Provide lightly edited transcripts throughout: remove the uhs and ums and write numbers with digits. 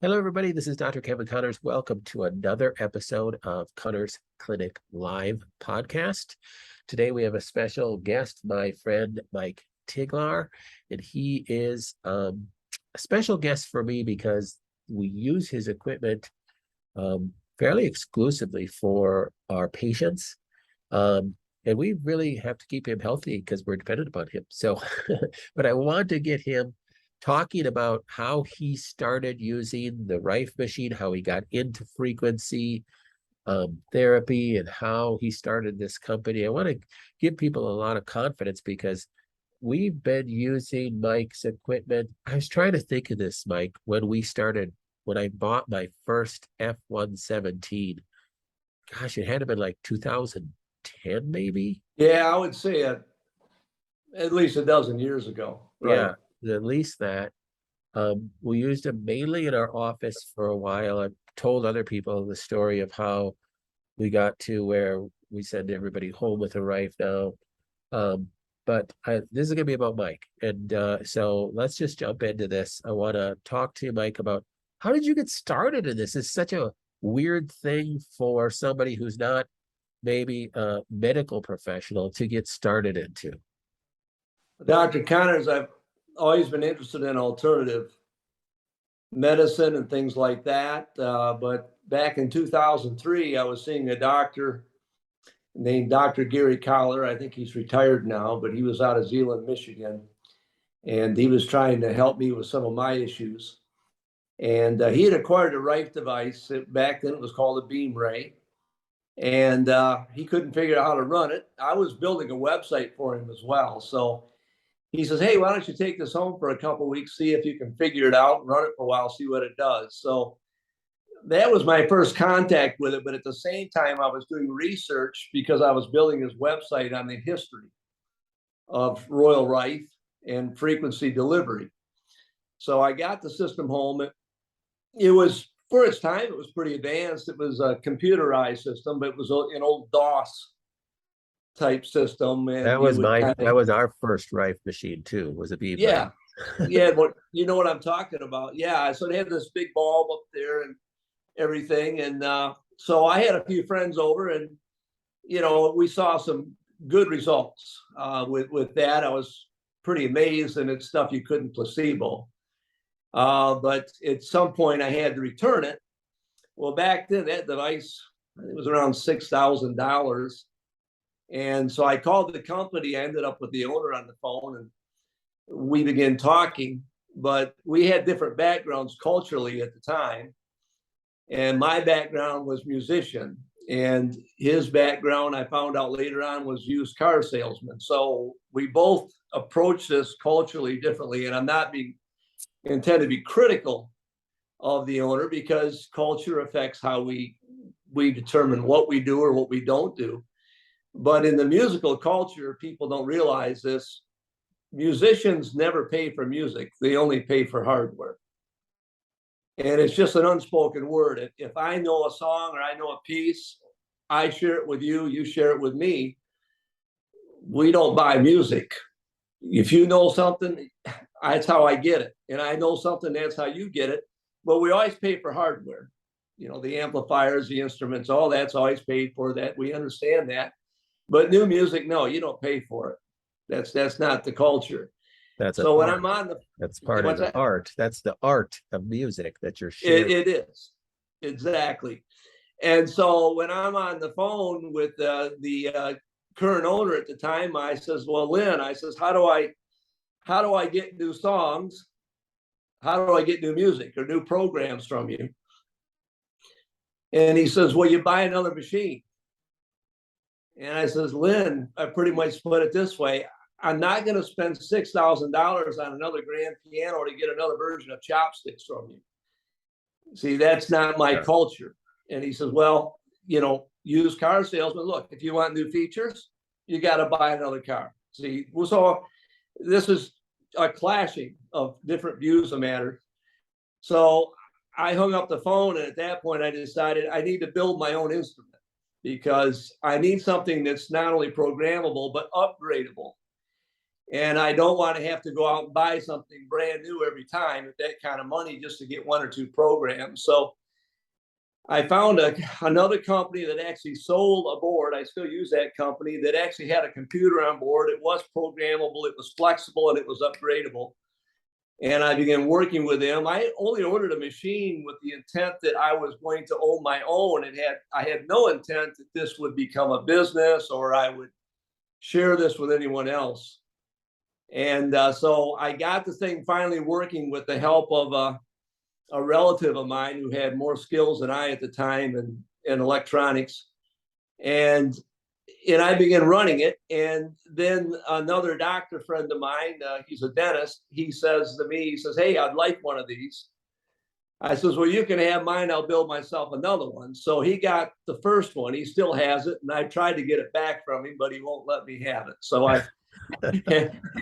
Hello, everybody. This is Dr. Kevin Connors. Welcome to another episode of Connors Clinic Live podcast. Today, we have a special guest, my friend Mike Tigchelaar, and he is a special guest for me because we use his equipment fairly exclusively for our patients. And we really have to keep him healthy because we're dependent upon him. So, but I want to get him talking about how he started using the Rife machine, how he got into frequency therapy, and how he started this company. I want to give people a lot of confidence because we've been using Mike's equipment. I was trying to think of this, Mike, when I bought my first F-117. Gosh, it had to been like 2010, maybe? Yeah, I would say at least a dozen years ago. Right. Yeah, at least that. We used them mainly in our office for a while. I've told other people the story of how we got to where we send everybody home with a Rife now. This is going to be about Mike. And so let's just jump into this. I want to talk to you, Mike, about how did you get started in this? It's such a weird thing for somebody who's not maybe a medical professional to get started into. Dr. Connors, I've always been interested in alternative medicine and things like that. But back in 2003, I was seeing a doctor named Dr. Gary Collar. I think he's retired now, but he was out of Zeeland, Michigan. And he was trying to help me with some of my issues. And he had acquired a Rife device. Back then, it was called a Beam Ray. And he couldn't figure out how to run it. I was building a website for him as well. So he says, hey, why don't you take this home for a couple of weeks, see if you can figure it out, run it for a while, see what it does. So that was my first contact with it. But at the same time, I was doing research because I was building his website on the history of Royal Rife and frequency delivery. So I got the system home. It was, for its time, it was pretty advanced. It was a computerized system, but it was an old DOS type system. And that was our first Rife machine too, was a Beam. Yeah. Yeah. But you know what I'm talking about? Yeah. So they had this big bulb up there and everything. And so I had a few friends over and, we saw some good results with that. I was pretty amazed, and it's stuff you couldn't placebo. But at some point I had to return it. Well, back then that device, I think it was around $6,000. And so I called the company. I ended up with the owner on the phone and we began talking, but we had different backgrounds culturally at the time. And my background was musician, and his background, I found out later on, was used car salesman. So we both approach this culturally differently. And I'm not intend to be critical of the owner because culture affects how we determine what we do or what we don't do. But in the musical culture, people don't realize this. Musicians never pay for music. They only pay for hardware. And it's just an unspoken word. If I know a song or I know a piece, I share it with you, you share it with me. We don't buy music. If you know something, that's how I get it. And I know something, that's how you get it. But we always pay for hardware. The amplifiers, the instruments, all that's always paid for. That we understand that. But new music, no, you don't pay for it. That's not the culture. That's when I'm on the, that's part of the art. That's the art of music that you're sharing. It is exactly. And so when I'm on the phone with the current owner at the time, I says, well, Lynn, I says, how do I get new songs? How do I get new music or new programs from you? And he says, well, you buy another machine. And I says, Lynn, I pretty much split it this way. I'm not going to spend $6,000 on another grand piano to get another version of Chopsticks from you. See, that's not my culture. And he says, well, used car salesman, look, if you want new features, you got to buy another car. See, so this is a clashing of different views of matter. So I hung up the phone, and at that point I decided I need to build my own instrument because I need something that's not only programmable, but upgradable. And I don't want to have to go out and buy something brand new every time at that kind of money just to get one or two programs. So I found another company that actually sold a board. I still use that company that actually had a computer on board. It was programmable, it was flexible, and it was upgradable. And I began working with them. I only ordered a machine with the intent that I was going to own my own. I had no intent that this would become a business or I would share this with anyone else. And so I got the thing finally working with the help of a relative of mine who had more skills than I at the time in electronics. And I began running it. And then another doctor friend of mine, he's a dentist, he says to me, he says, "Hey, I'd like one of these." I says, "Well, you can have mine. I'll build myself another one." So he got the first one. He still has it. And I tried to get it back from him, but he won't let me have it. So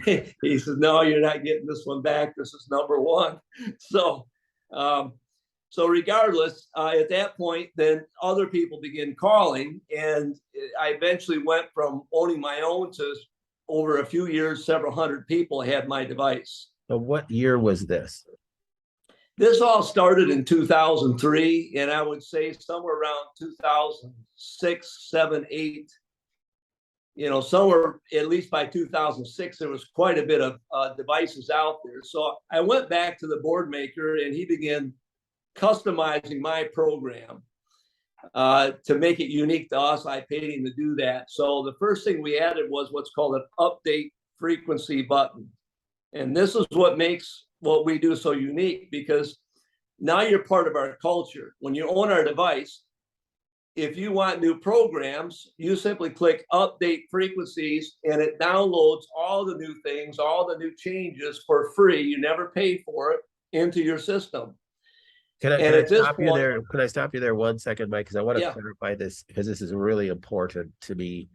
he says, "No, you're not getting this one back. This is number one." So, so regardless, at that point, then other people begin calling, and I eventually went from owning my own to over a few years, several hundred people had my device. So what year was this? This all started in 2003, and I would say somewhere around 2006, 7, 8. Somewhere at least by 2006, there was quite a bit of devices out there. So I went back to the board maker, and he began customizing my program to make it unique to us. I paid him to do that. So the first thing we added was what's called an update frequency button. And this is what makes what we do so unique, because now you're part of our culture. When you own our device, if you want new programs, you simply click update frequencies and it downloads all the new things, all the new changes for free. You never pay for it into your system. Can I stop you there? Can I stop you there 1 second, Mike? Because I want to clarify this, because this is really important to me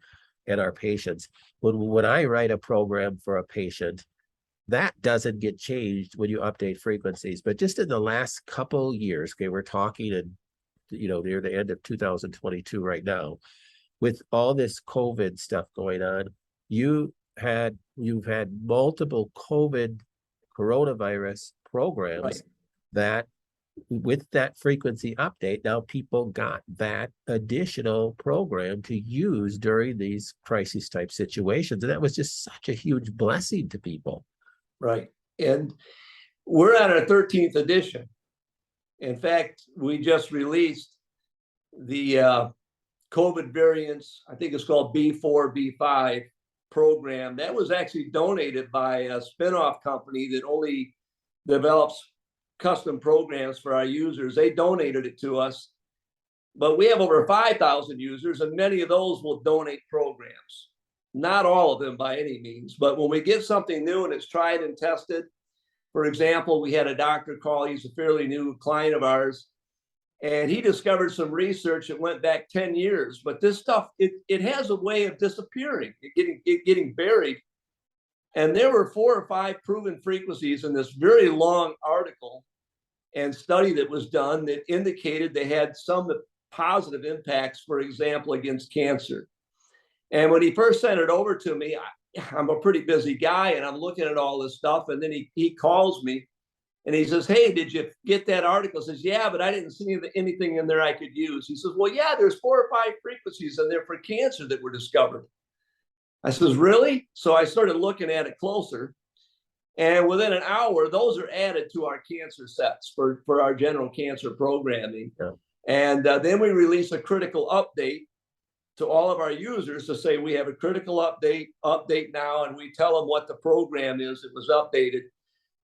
and our patients. When I write a program for a patient, that doesn't get changed when you update frequencies. But just in the last couple years, okay, we're talking and near the end of 2022 right now, with all this COVID stuff going on, you've had multiple coronavirus programs that with that frequency update, now people got that additional program to use during these crisis type situations. And that was just such a huge blessing to people. Right. And we're at our 13th edition. In fact, we just released the COVID variants, I think it's called B4, B5 program. That was actually donated by a spinoff company that only develops custom programs for our users. They donated it to us, but we have over 5,000 users, and many of those will donate programs. Not all of them by any means, but when we get something new and it's tried and tested, for example, we had a doctor call, he's a fairly new client of ours, and he discovered some research that went back 10 years, but this stuff, it has a way of disappearing, getting buried. And there were 4 or 5 proven frequencies in this very long article and study that was done that indicated they had some positive impacts, for example, against cancer. And when he first sent it over to me, I'm a pretty busy guy and I'm looking at all this stuff. And then he calls me and he says, "Hey, did you get that article?" I says, "Yeah, but I didn't see anything in there I could use." He says, "Well, yeah, there's 4 or 5 frequencies in there for cancer that were discovered." I says, "Really?" So I started looking at it closer. And within an hour, those are added to our cancer sets for our general cancer programming. Yeah. And then we release a critical update to all of our users to say we have a critical update now, and we tell them what the program is that was updated,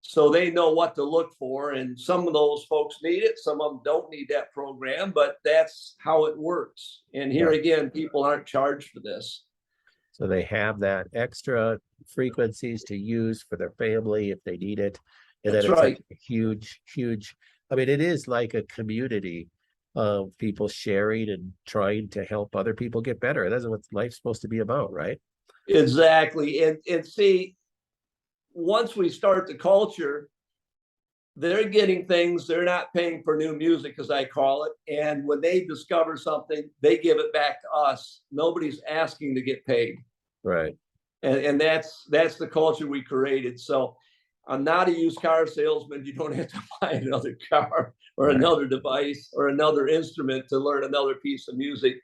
so they know what to look for. And some of those folks need it, some of them don't need that program, but that's how it works. And here again, people aren't charged for this. So they have that extra frequencies to use for their family if they need it. And that's then it's right. like a huge, I mean, it is like a community of people sharing and trying to help other people get better. That's what life's supposed to be about, right? Exactly. And see, once we start the culture, they're getting things, they're not paying for new music, as I call it. And when they discover something, they give it back to us. Nobody's asking to get paid. Right. And that's the culture we created. So I'm not a used car salesman. You don't have to buy another car or Right. another device or another instrument to learn another piece of music.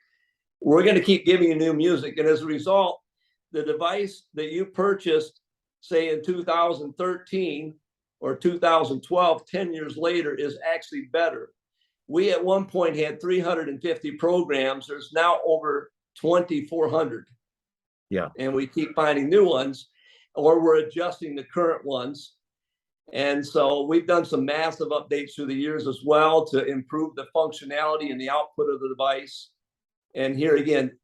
We're going to keep giving you new music. And as a result, the device that you purchased, say in 2013 or 2012, 10 years later, is actually better. We at one point had 350 programs. There's now over 2,400. Yeah. And we keep finding new ones, or we're adjusting the current ones. And so we've done some massive updates through the years as well to improve the functionality and the output of the device. And here again,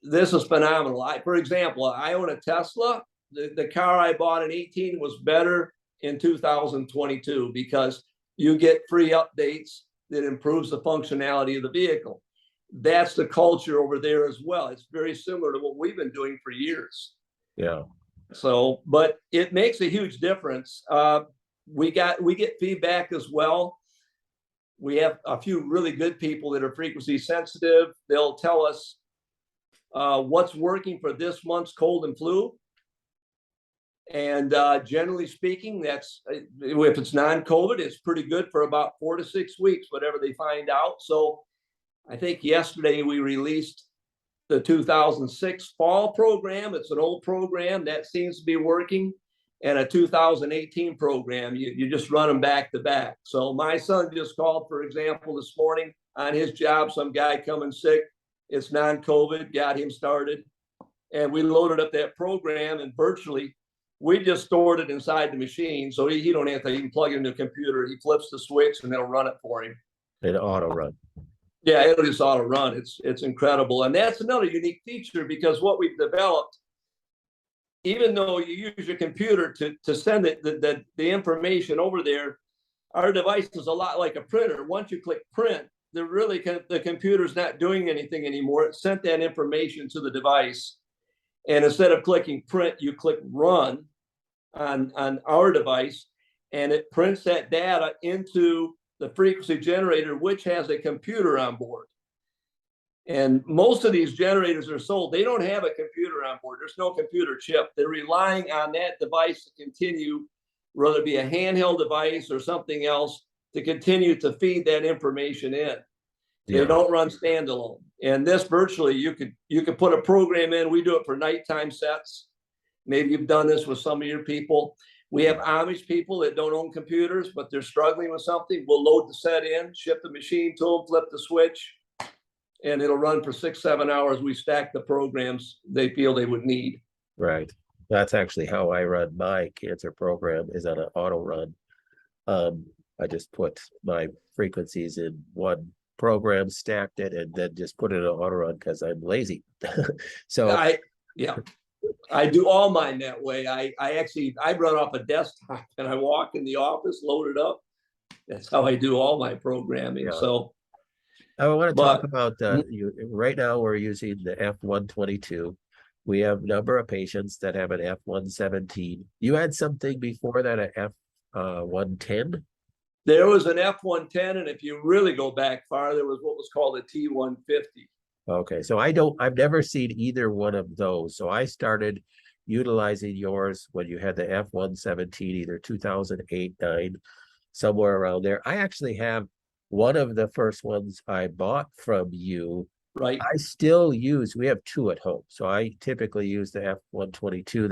this is phenomenal. For example, I own a Tesla. The car I bought in 18 was better in 2022 because you get free updates that improves the functionality of the vehicle. That's the culture over there as well. It's very similar to what we've been doing for years. Yeah. So, but it makes a huge difference. We get feedback as well. We have a few really good people that are frequency sensitive. They'll tell us what's working for this month's cold and flu. And generally speaking, that's if it's non-COVID, it's pretty good for about 4 to 6 weeks, whatever they find out. So I think yesterday we released the 2006 fall program. It's an old program that seems to be working, and a 2018 program. You just run them back to back. So my son just called, for example, this morning on his job, some guy coming sick. It's non-COVID, got him started. And we loaded up that program, and virtually we just stored it inside the machine. So he don't have to even plug it into a computer. He flips the switch and it'll run it for him. An auto run. Yeah, it'll just auto run. It's incredible. And that's another unique feature, because what we've developed, even though you use your computer to send the information over there, our device is a lot like a printer. Once you click print, the computer's not doing anything anymore. It sent that information to the device. And instead of clicking print, you click run on our device, and it prints that data into the frequency generator, which has a computer on board. And most of these generators are sold, they don't have a computer on board. There's no computer chip. They're relying on that device to continue, whether it be a handheld device or something else, to continue to feed that information in. They don't run standalone. And this virtually, you could put a program in. We do it for nighttime sets. Maybe you've done this with some of your people. We have Amish people that don't own computers, but they're struggling with something. We'll load the set in, ship the machine to them, flip the switch, and it'll run for 6-7 hours. We stack the programs they feel they would need. Right. That's actually how I run my cancer program, is on an auto run. I just put my frequencies in one program, stacked it, and then just put it in an auto run because I'm lazy. So I do all mine that way. I run off a desktop and I walk in the office, load it up. That's how I do all my programming. Yeah. So I want to talk about right now we're using the F122. We have a number of patients that have an F117. You had something before that, an F110? There was an F110, and if you really go back far, there was what was called a T150. Okay, so I've never seen either one of those. So I started utilizing yours when you had the F117, either 2008, 9, somewhere around there. I actually have one of the first ones I bought from you. Right. I still use, we have two at home. So I typically use the F122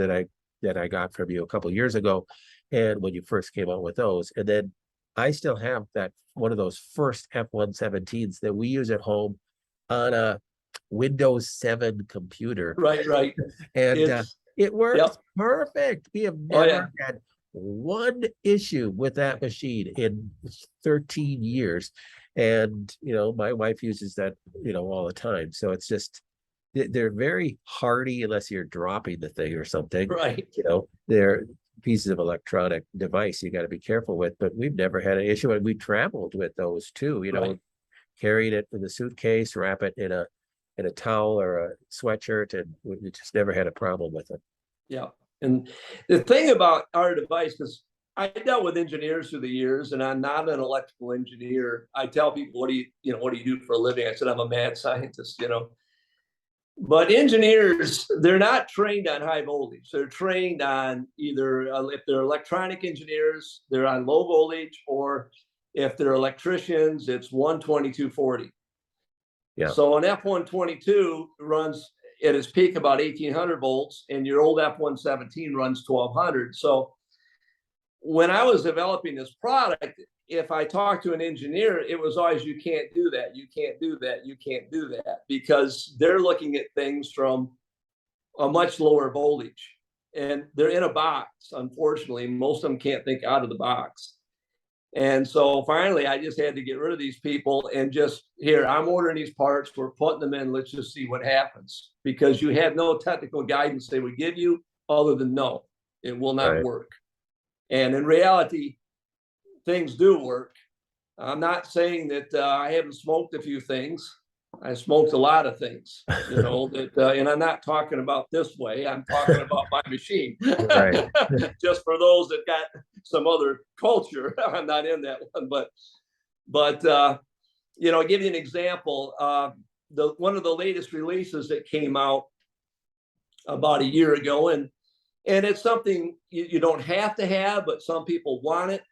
that I got from you a couple of years ago, and when you first came out with those. And then I still have that one of those first F117s that we use at home on a Windows 7 computer. Right. And it works perfect. We have never had one issue with that machine in 13 years. And, my wife uses that, all the time. So it's just, they're very hardy unless you're dropping the thing or something. Right. They're pieces of electronic device you got to be careful with, but we've never had an issue. And we traveled with those too, carried it in the suitcase, wrap it in a towel or a sweatshirt, and we just never had a problem with it. Yeah. And the thing about our device, because I dealt with engineers through the years, and I'm not an electrical engineer. I tell people, what do you do for a living? I said, I'm a mad scientist, But engineers, they're not trained on high voltage. They're trained on either, if they're electronic engineers, they're on low voltage, or if they're electricians, it's 122/40. Yeah. So an F122 runs at its peak about 1800 volts, and your old F117 runs 1200. So when I was developing this product, if I talked to an engineer, it was always, you can't do that, you can't do that, you can't do that, because they're looking at things from a much lower voltage, and they're in a box. Unfortunately, most of them can't think out of the box. And so finally, I just had to get rid of these people and just, here, I'm ordering these parts, we're putting them in, let's just see what happens. Because you have no technical guidance they would give you other than no, it will not Right. work. And in reality, things do work. I'm not saying that I haven't smoked a few things. I smoked a lot of things, you know, that, and I'm not talking about this way. I'm talking about my machine. Right. Just for those that got some other culture, I'm not in that one, but you know, I'll give you an example. One of the latest releases that came out about a year ago, and it's something you don't have to have, but some people want it.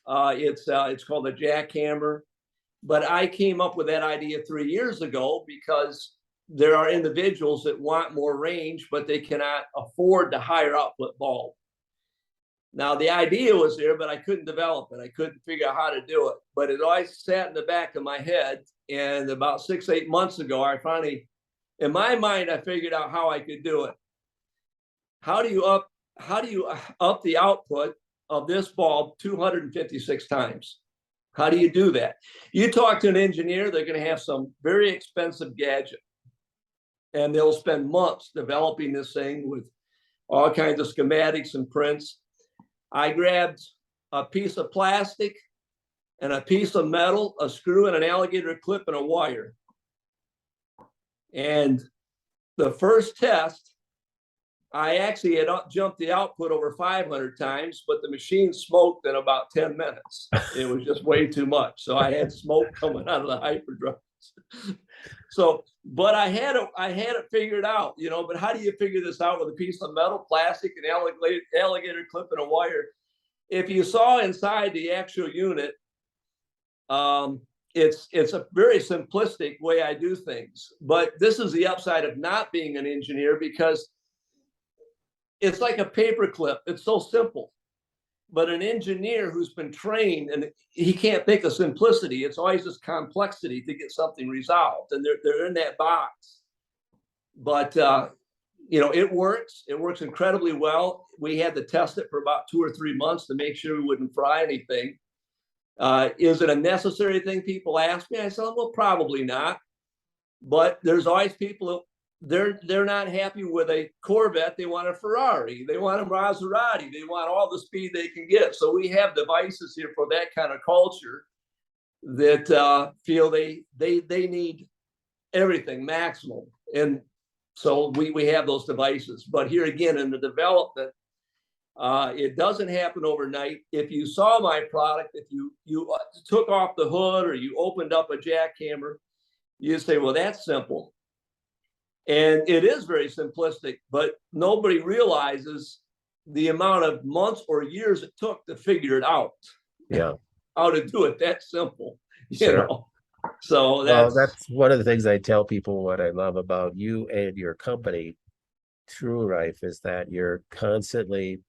It's called a jackhammer. But I came up with that idea 3 years ago because there are individuals that want more range, but they cannot afford the higher output bulb. Now, the idea was there, but I couldn't develop it. I couldn't figure out how to do it. But it always sat in the back of my head. And about 6-8 months ago, I finally, in my mind, I figured out how I could do it. How do you up the output of this bulb 256 times? How do you do that? You talk to an engineer, they're going to have some very expensive gadget, and they'll spend months developing this thing with all kinds of schematics and prints. I grabbed a piece of plastic and a piece of metal, a screw and an alligator clip and a wire. And the first test, I actually had jumped the output over 500 times, but the machine smoked in about 10 minutes. It was just way too much. So I had smoke coming out of the hyperdrives. So, but I had it figured out, you know. But how do you figure this out with a piece of metal, plastic, and alligator clip and a wire? If you saw inside the actual unit, it's a very simplistic way I do things. But this is the upside of not being an engineer, because it's like a paper clip. It's so simple. But an engineer who's been trained, and he can't think of simplicity. It's always this complexity to get something resolved. And they're in that box. But, you know, it works. It works incredibly well. We had to test it for about 2 or 3 months to make sure we wouldn't fry anything. Is it a necessary thing? People ask me. I said, well, probably not. But there's always people, they're not happy with a Corvette. They want a Ferrari. They want a Maserati. They want all the speed they can get. So we have devices here for that kind of culture that feel they need everything maximum. And so we have those devices. But here again, in the development, it doesn't happen overnight. If you saw my product, if you took off the hood or you opened up a jackhammer, you say, well, that's simple. And it is very simplistic, but nobody realizes the amount of months or years it took to figure it out. Yeah. How to do it that simple, Sure. you know. So that's one of the things I tell people. What I love about you and your company, TrueRife, is that you're constantly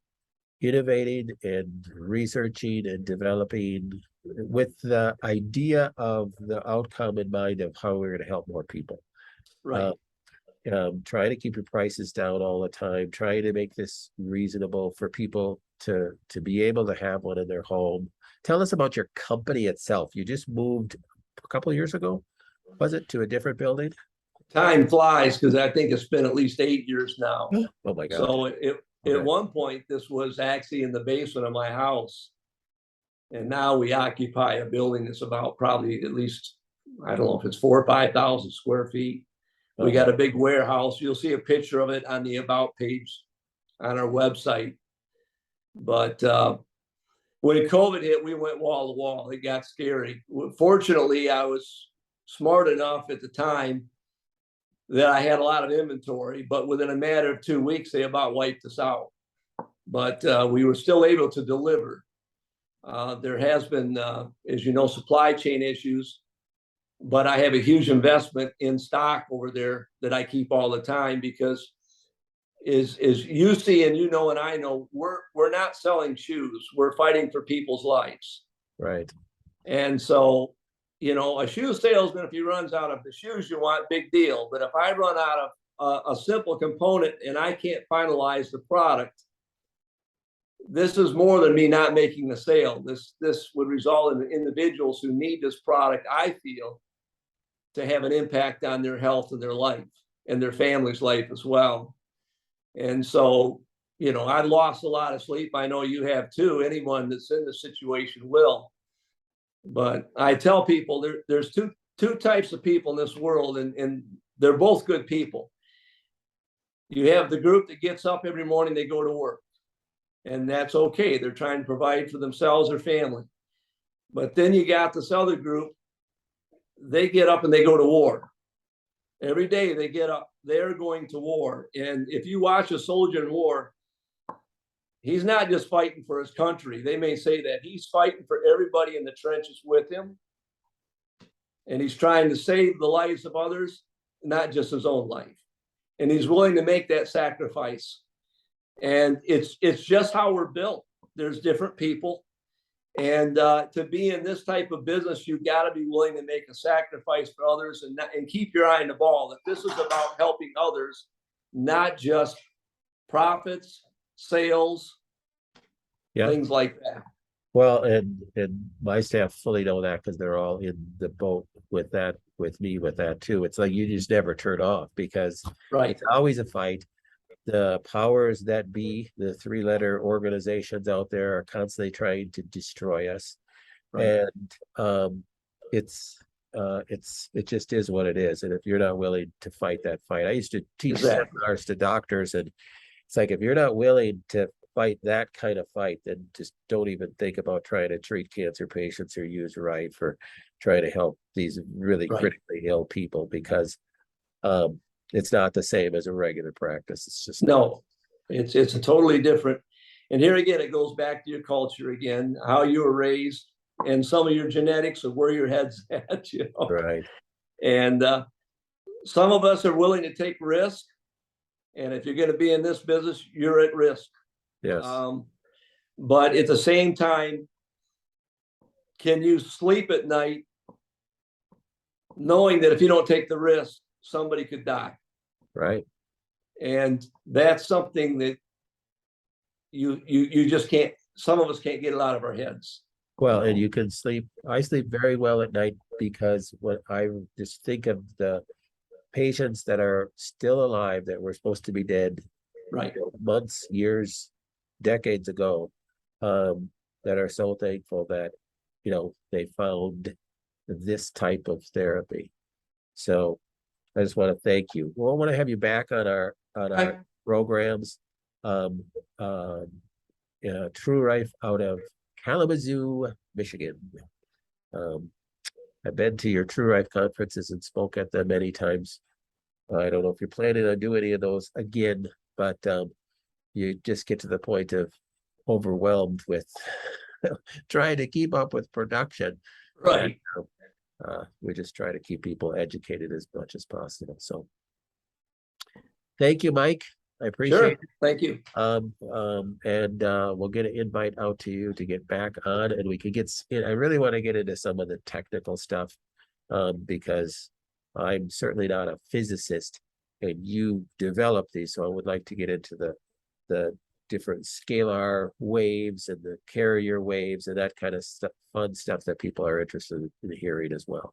innovating and researching and developing with the idea of the outcome in mind of how we're going to help more people. right. Trying to keep your prices down all the time, trying to make this reasonable for people to be able to have one in their home. Tell us about your company itself. You just moved a couple of years ago, was it, to a different building? Time flies, because I think it's been at least 8 years now. Oh my God. So Okay. at one point, this was actually in the basement of my house. And now we occupy a building that's about probably at least, I don't know if it's 4,000 or 5,000 square feet. We got a big warehouse. You'll see a picture of it on the About page on our website. But when COVID hit, we went wall to wall. It got scary. Fortunately, I was smart enough at the time that I had a lot of inventory, but within a matter of 2 weeks, they about wiped us out. But we were still able to deliver. There has been, as you know, supply chain issues, but I have a huge investment in stock over there that I keep all the time, because is you see and you know and I know, we're not selling shoes. We're fighting for people's lives. Right. And so, you know, a shoe salesman, if he runs out of the shoes you want, big deal. But if I run out of a simple component and I can't finalize the product, this is more than me not making the sale. This would result in the individuals who need this product, I feel, to have an impact on their health and their life and their family's life as well. And so, you know, I lost a lot of sleep. I know you have too. Anyone that's in this situation will. But I tell people there's two types of people in this world, and they're both good people. You have the group that gets up every morning, they go to work, and that's okay. They're trying to provide for themselves or family. But then you got this other group, they get up and they go to war. Every day they get up, they're going to war. And if you watch a soldier in war, he's not just fighting for his country. They may say that. He's fighting for everybody in the trenches with him. And he's trying to save the lives of others, not just his own life. And he's willing to make that sacrifice. And it's just how we're built. There's different people. And to be in this type of business, you've got to be willing to make a sacrifice for others, and keep your eye on the ball. That this is about helping others, not just profits, sales, things like that. Well, and my staff fully know that, because they're all in the boat with that, with me with that too. It's like you just never turn off, because it's always a fight. The powers that be, the 3-letter organizations out there, are constantly trying to destroy us. And it just is what it is. And if you're not willing to fight that fight, I used to teach seminars to doctors, and it's like, if you're not willing to fight that kind of fight, then just don't even think about trying to treat cancer patients or use TrueRife or try to help these really critically ill people, because it's not the same as a regular practice. It's just no, it's a totally different. And here again, it goes back to your culture again, how you were raised, and some of your genetics of where your head's at, you know. Right. And some of us are willing to take risk. And if you're going to be in this business, you're at risk. Yes. But at the same time, can you sleep at night knowing that if you don't take the risk, somebody could die? Right. And that's something that you just can't, some of us can't get it out of our heads. Well, and you can sleep. I sleep very well at night, because when I just think of the patients that are still alive that were supposed to be dead, months, years, decades ago, that are so thankful that, you know, they found this type of therapy. So I just want to thank you. Well, I want to have you back on our programs. TrueRife out of Kalamazoo, Michigan. I've been to your TrueRife conferences and spoke at them many times. I don't know if you're planning on doing any of those again, but you just get to the point of overwhelmed with trying to keep up with production. Right. And, we just try to keep people educated as much as possible. So thank you, Mike. I appreciate it. Thank you. And we'll get an invite out to you to get back on, and we can get in. I really want to get into some of the technical stuff, because I'm certainly not a physicist, and you develop these. So I would like to get into the different scalar waves and the carrier waves and that kind of stuff, fun stuff that people are interested in hearing as well.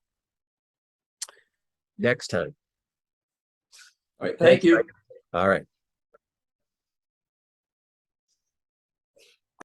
Next time. All right. Thank you. All right.